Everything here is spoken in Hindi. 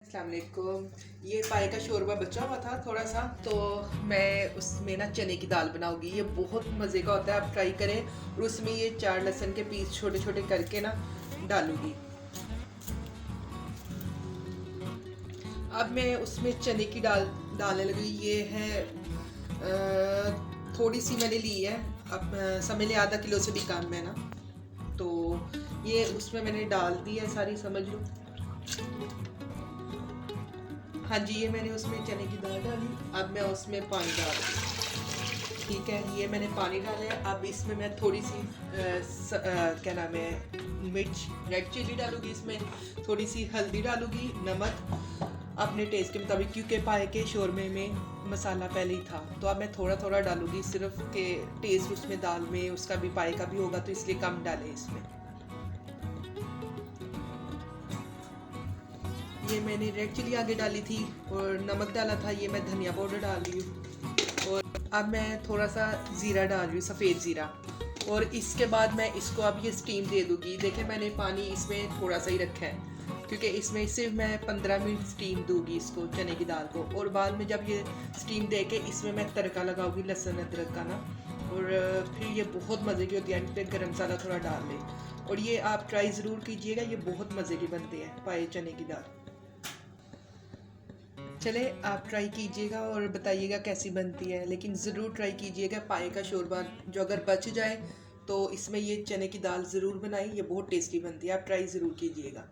अस्सलाम वालेकुम। ये पाए का शोरबा बचा हुआ था थोड़ा सा, तो मैं उसमें ना चने की दाल बनाऊंगी। ये बहुत मज़े का होता है, आप ट्राई करें। और उसमें ये 4 लहसुन के पीस छोटे छोटे करके ना डालूंगी। अब मैं उसमें चने की दाल डालने लगी। ये है थोड़ी सी मैंने ली है, अब समझ लें आधा किलो से भी कम है ना। तो ये उसमें मैंने डाल दी है सारी, समझ लो। हाँ जी, ये मैंने उसमें चने की दाल डाली। अब मैं उसमें पानी डाल दूँ। ठीक है, ये मैंने पानी डाला है। अब इसमें मैं थोड़ी सी क्या नाम है, मिर्च, रेड चिली डालूंगी। इसमें थोड़ी सी हल्दी डालूंगी, नमक अपने टेस्ट के मुताबिक, क्योंकि पाए के शोरमे में मसाला पहले ही था। तो अब मैं थोड़ा थोड़ा डालूंगी, सिर्फ के टेस्ट उसमें दाल में उसका भी, पाए का भी होगा, तो इसलिए कम डालें इसमें। ये मैंने रेड चिली आगे डाली थी और नमक डाला था। ये मैं धनिया पाउडर डाल रही हूँ। और अब मैं थोड़ा सा ज़ीरा डाल रही हूँ, सफ़ेद ज़ीरा। और इसके बाद मैं इसको अब ये स्टीम दे दूँगी। देखें, मैंने पानी इसमें थोड़ा सा ही रखा है, क्योंकि इसमें सिर्फ मैं 15 मिनट स्टीम दूँगी इसको, चने की दाल को। और बाद में जब ये स्टीम दे के इसमें मैं तड़का लगाऊँगी लहसुन अदरक का ना। और फिर ये बहुत मज़े की होती है। एंड पे गर्म मसाला थोड़ा डाल लें। और ये आप ट्राई ज़रूर कीजिएगा, ये बहुत मज़े की बनते हैं पाए चने की दाल। चले, आप ट्राई कीजिएगा और बताइएगा कैसी बनती है। लेकिन ज़रूर ट्राई कीजिएगा पाए का शोरबा। जो अगर बच जाए तो इसमें ये चने की दाल ज़रूर बनाएं, ये बहुत टेस्टी बनती है। आप ट्राई ज़रूर कीजिएगा।